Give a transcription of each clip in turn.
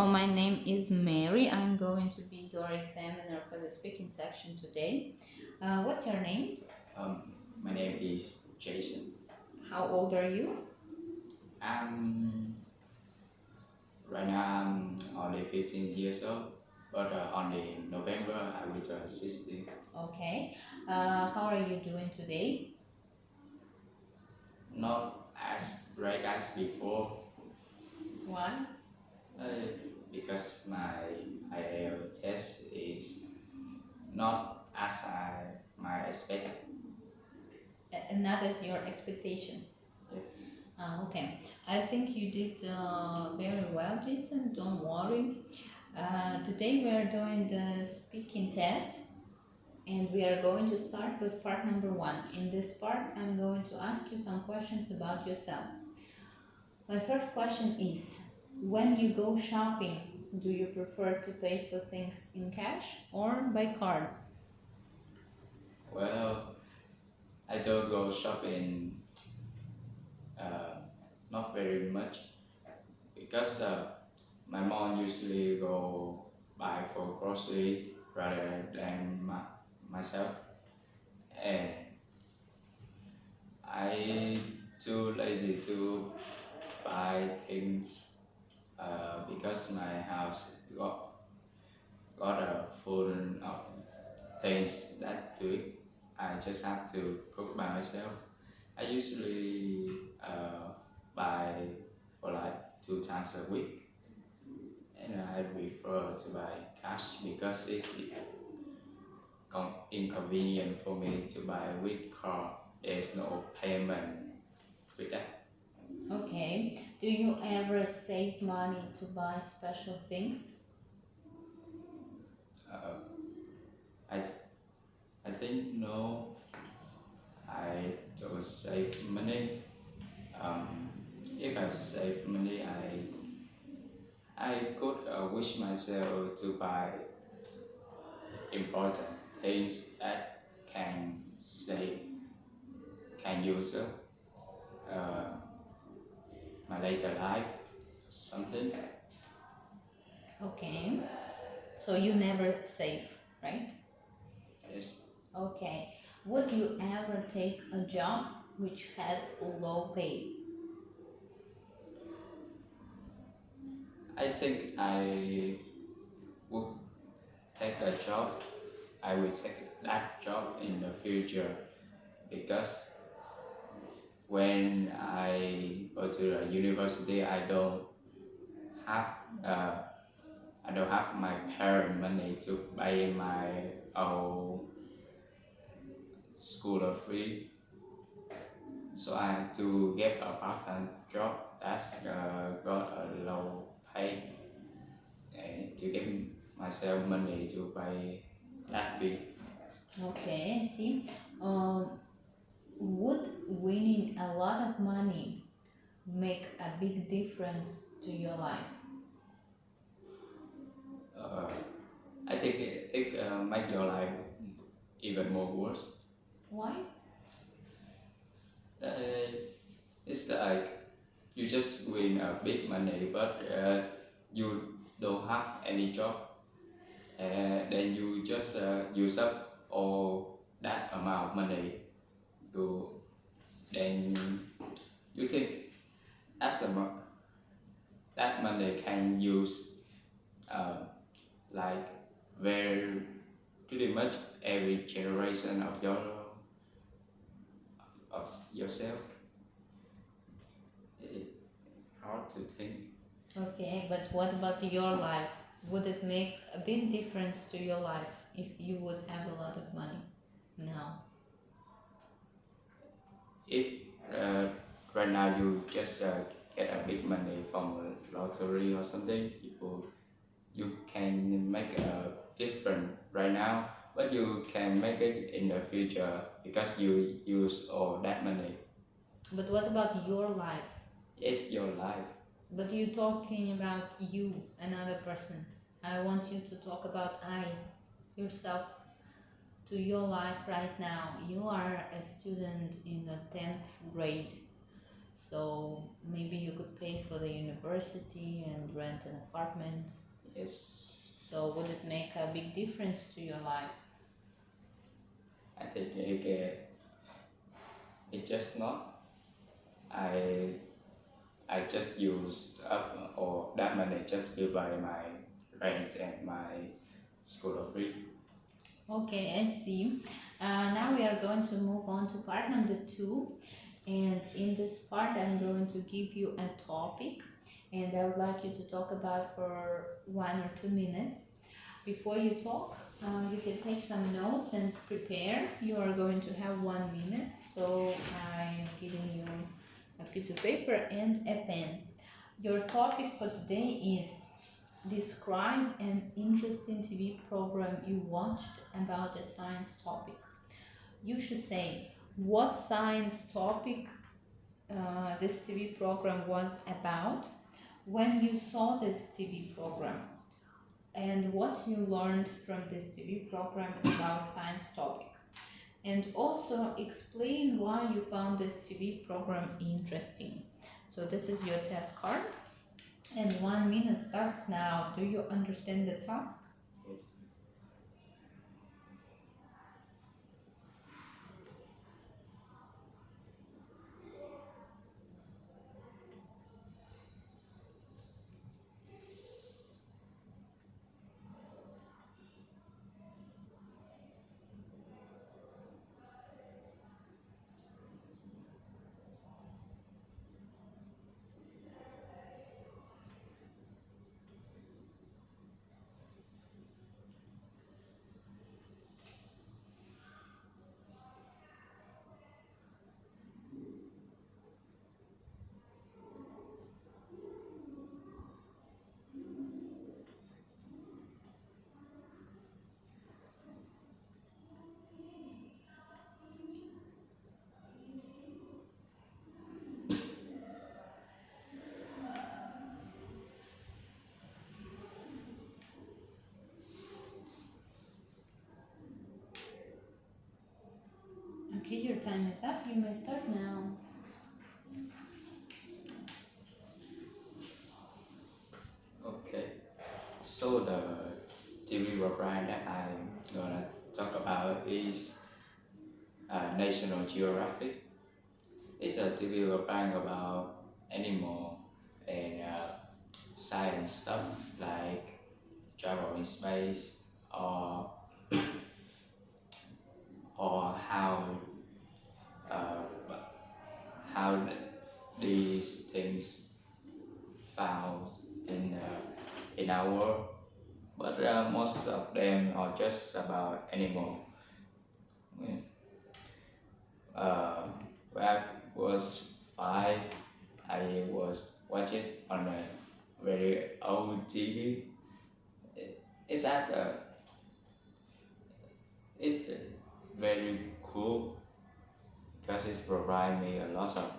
my name is Mary. I'm going to be your examiner for the speaking section today. What's your name? Um, my name is Jason. How old are you? I'm right now I'm only 15 years old, but only November I will turn 16. Okay. How are you doing today? Not as great as before, Why? uh, because my IELTS test is not as I expect. Not as your expectations. Yeah. Okay. I think you did very well, Jason. Don't worry. Today we are doing the speaking test. And we are going to start with part number 1. In this part, I'm going to ask you some questions about yourself. My first question is, when you go shopping, do you prefer to pay for things in cash or by card? Well, I don't go shopping not very much because my mom usually go buy for groceries rather than myself, and I too lazy to buy things because my house got a full of things that do it. I just have to cook by myself. I usually buy for like 2 times a week, and I prefer to buy cash because it's inconvenient for me to buy with card. There's no payment with that. Okay. Do you ever save money to buy special things? Uh, I I think no, I don't save money. If I save money, I could wish myself to buy important things that can save can use uh, my later life something. Okay. So you never save, right? Yes, Okay. Would you ever take a job which had low pay? I think I would take a job. I will take that job in the future because when I go to the university, have uh, I don't have my parent money to pay my own school free, so I had to get a part-time job that's got a low pay and to give myself money to pay that fee. Okay, I see. Would winning a lot of money make a big difference to your life? Uh, I think it make your life even more worse. Why? Uh, it's like you just win a big money, but you don't have any job, then you just use up all that amount of money. You then you think that's that money can use uh, like very pretty much every generation of yourself. It's hard to think. Okay, but what about your life? Would it make a big difference to your life if you would have a lot of money now? If uh, right now you just get a big money from a lottery or something, you can make a difference right now, but you can make it in the future because you use all that money. But what about your life? It's your life. But you're talking about you, another person. I want you to talk about yourself, to your life right now. You are a student in the 10th grade. So maybe you could pay for the university and rent an apartment. Yes, So would it make a big difference to your life? I think it just not. I just use up all that money just to buy my rent and my school free. Okay, I see. Now we are going to move on to part number 2. And in this part, I'm going to give you a topic, and I would like you to talk about for 1 or 2 minutes. Before you talk, you can take some notes and prepare. You are going to have 1 minute, so I'm giving you a piece of paper and a pen. Your topic for today is describe an interesting TV program you watched about a science topic. You should say what science topic this TV program was about, when you saw this TV program, and what you learned from this TV program about science topic. And also explain why you found this TV program interesting. So this is your test card, and 1 minute starts now. Do you understand the task? Okay, your time is up. You may start now. Okay, so the TV program that I'm gonna talk about is National Geographic. It's a TV program about animal and science stuff like travel in space or uh, how these things found in our world. But most of them are just about animal. When I was 5, I was watching on a very old TV. It's at it very cool because it provide me a lot of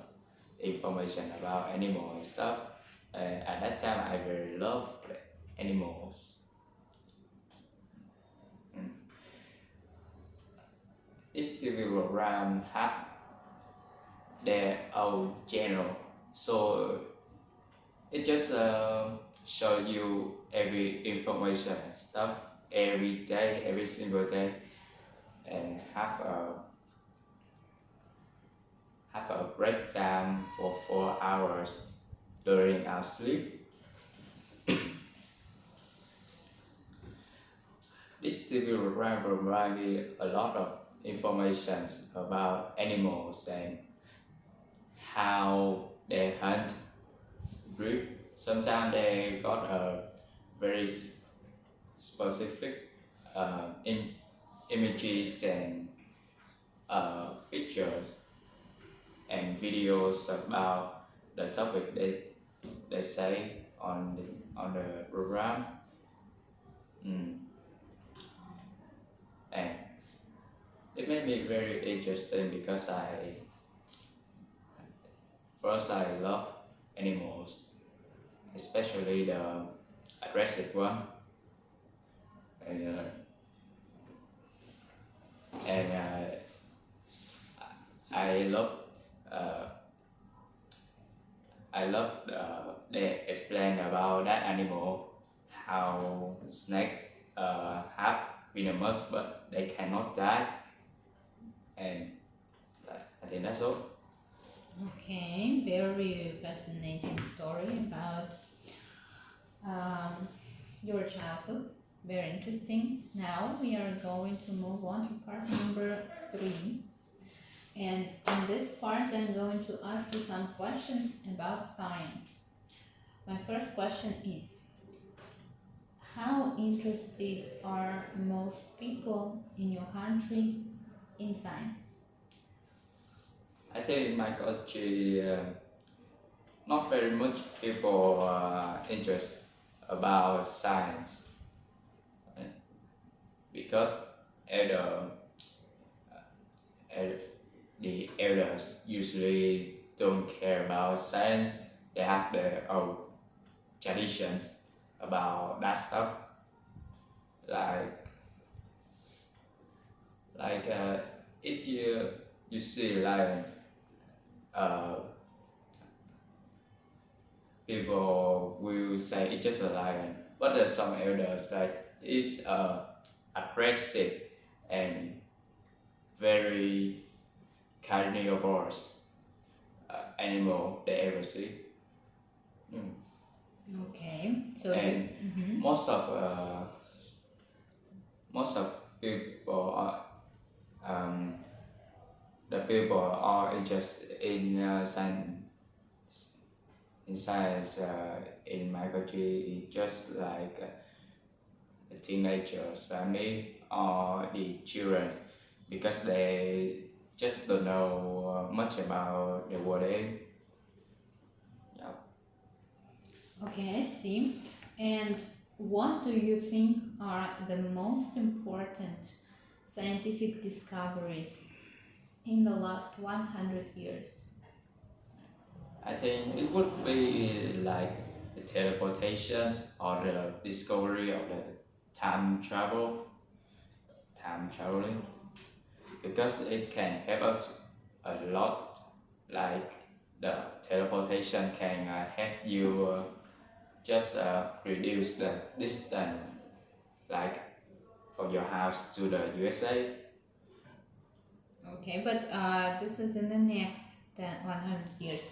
information about animal and stuff. At that time, I very love animals. Mm. Each TV program have their own channel, so it just show you every information and stuff every day, every single day, and have a breakdown for 4 hours during our sleep. This TV program provide me a lot of information about animals and how they hunt, breed. Sometimes they got a very specific images and pictures and videos about the topic they say on the program. And it made me very interesting because I love animals, especially the aggressive one, and I love uh, I love they explain about that animal, how snake have venomous but they cannot die, and I think that's all. Okay, very fascinating story about your childhood. Very interesting. Now we are going to move on to part number 3. And in this part, I'm going to ask you some questions about science. My first question is, how interested are most people in your country in science? I think in my country, not very much people interest about science because elder, el- the elders usually don't care about science. They have their own traditions about that stuff. Like if you see like uh, people will say it's just a lion, but there's some elders say it's aggressive and very carnivorous animal they ever see. Mm. Okay, so And Mhm. most of people are the people are interested in science in my country is just like the teenagers, me, or the children, because they just don't know much about the world. Yeah. Okay, I see. And what do you think are the most important scientific discoveries in the last 100 years? I think it would be like the teleportations or the discovery of the time travel, time traveling, because it can help us a lot. Like the teleportation can help you just reduce the distance, like from your house to the USA. Okay, but this is in the next 100 years.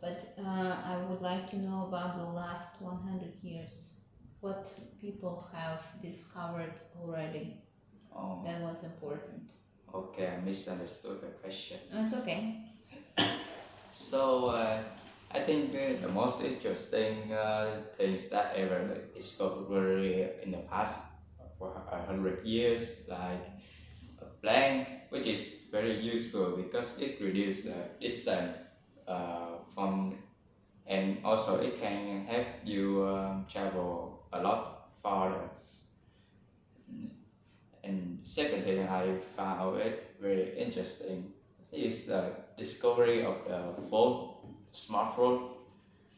But I would like to know about the last 100 years. What people have discovered already Oh, that was important. okay, I misunderstood the question. Oh, it's okay. So I think the most interesting things that ever discovered in the past for 100 years, like a plane, which is very useful because it reduces the distance from, and also it can help you travel a lot farther. And second thing I found it very interesting is the discovery of the phone, smartphone.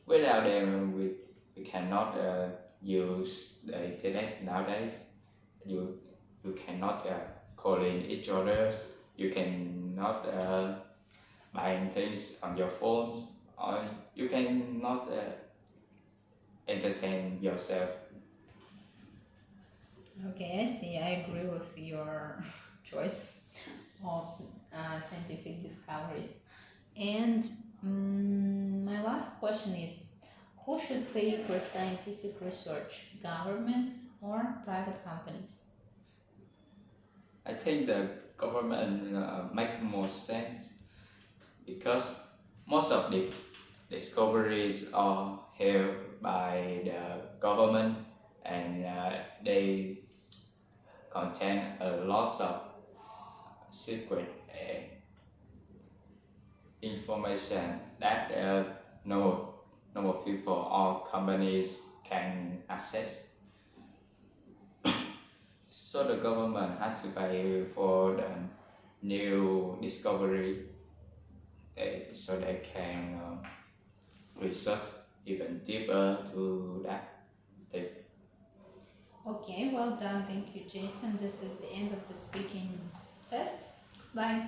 Without them, we cannot use the internet nowadays. You cannot call in each others. You cannot buy things on your phones, or you cannot entertain yourself. Okay, I see. I agree with your choice of scientific discoveries. And my last question is, who should pay for scientific research, governments or private companies? I think the government make more sense because most of the discoveries are held by the government, and they contain a lot of secret information that normal people or companies can access. So the government had to pay for the new discovery so they can research even deeper to that thing. Okay, well done. Thank you, Jason. This is the end of the speaking test. Bye.